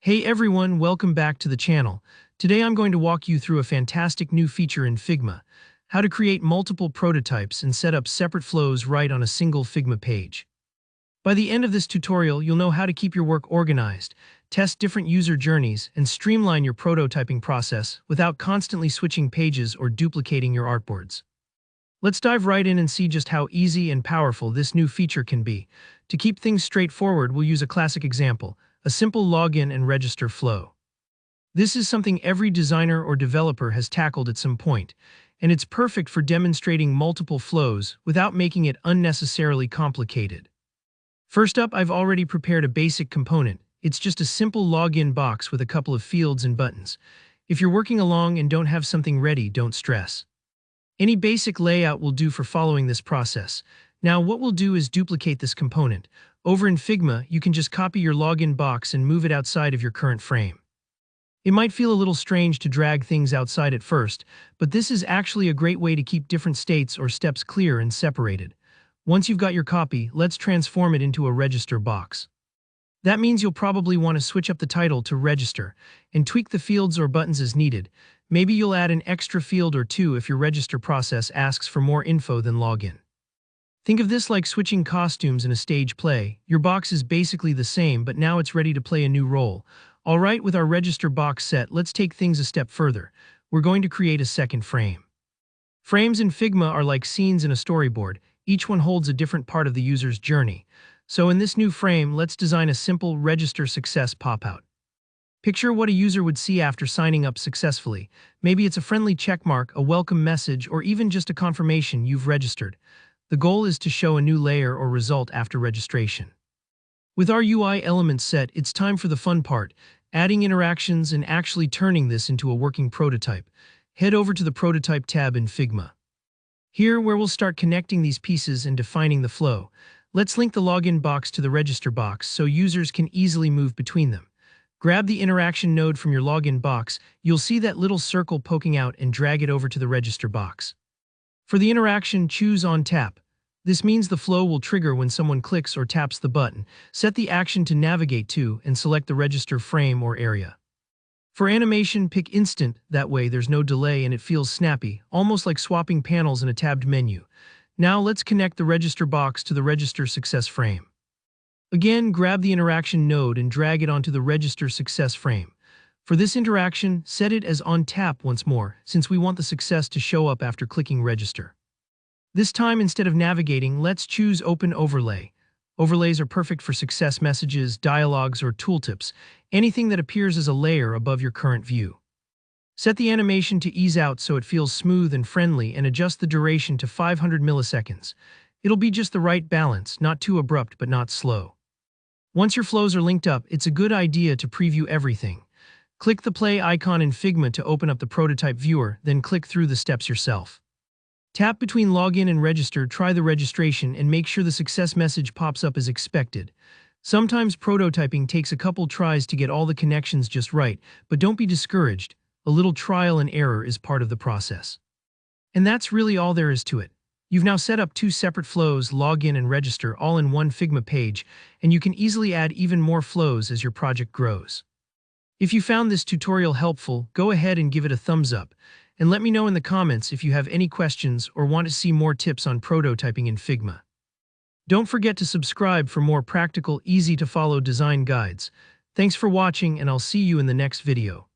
Hey everyone, welcome back to the channel. Today I'm going to walk you through a fantastic new feature in Figma, how to create multiple prototypes and set up separate flows right on a single Figma page. By the end of this tutorial, you'll know how to keep your work organized, test different user journeys, and streamline your prototyping process without constantly switching pages or duplicating your artboards. Let's dive right in and see just how easy and powerful this new feature can be. To keep things straightforward, we'll use a classic example, a simple login and register flow. This is something every designer or developer has tackled at some point, and it's perfect for demonstrating multiple flows without making it unnecessarily complicated. First up, I've already prepared a basic component. It's just a simple login box with a couple of fields and buttons. If you're working along and don't have something ready, don't stress. Any basic layout will do for following this process. Now, what we'll do is duplicate this component. Over in Figma, you can just copy your login box and move it outside of your current frame. It might feel a little strange to drag things outside at first, but this is actually a great way to keep different states or steps clear and separated. Once you've got your copy, let's transform it into a register box. That means you'll probably want to switch up the title to register and tweak the fields or buttons as needed. Maybe you'll add an extra field or two if your register process asks for more info than login. Think of this like switching costumes in a stage play. Your box is basically the same, but now it's ready to play a new role. All right, with our register box set, let's take things a step further. We're going to create a second frame. Frames in Figma are like scenes in a storyboard. Each one holds a different part of the user's journey. So in this new frame, let's design a simple register success pop-out. Picture what a user would see after signing up successfully. Maybe it's a friendly checkmark, a welcome message, or even just a confirmation you've registered. The goal is to show a new layer or result after registration. With our UI elements set, it's time for the fun part, adding interactions and actually turning this into a working prototype. Head over to the Prototype tab in Figma. Here, where we'll start connecting these pieces and defining the flow. Let's link the login box to the register box so users can easily move between them. Grab the interaction node from your login box. You'll see that little circle poking out and drag it over to the register box. For the interaction, choose On Tap. This means the flow will trigger when someone clicks or taps the button. Set the action to navigate to and select the register frame or area. For animation, pick Instant. That way there's no delay and it feels snappy, almost like swapping panels in a tabbed menu. Now let's connect the register box to the register success frame. Again, grab the interaction node and drag it onto the register success frame. For this interaction, set it as On Tap once more, since we want the success to show up after clicking register. This time, instead of navigating, let's choose Open Overlay. Overlays are perfect for success messages, dialogues, or tooltips, anything that appears as a layer above your current view. Set the animation to ease out so it feels smooth and friendly and adjust the duration to 500 milliseconds. It'll be just the right balance, not too abrupt but not slow. Once your flows are linked up, it's a good idea to preview everything. Click the play icon in Figma to open up the prototype viewer, then click through the steps yourself. Tap between login and register, try the registration, and make sure the success message pops up as expected. Sometimes prototyping takes a couple tries to get all the connections just right, but don't be discouraged. A little trial and error is part of the process. And that's really all there is to it. You've now set up two separate flows, login and register, all in one Figma page, and you can easily add even more flows as your project grows. If you found this tutorial helpful, go ahead and give it a thumbs up, and let me know in the comments if you have any questions or want to see more tips on prototyping in Figma. Don't forget to subscribe for more practical, easy-to-follow design guides. Thanks for watching, and I'll see you in the next video.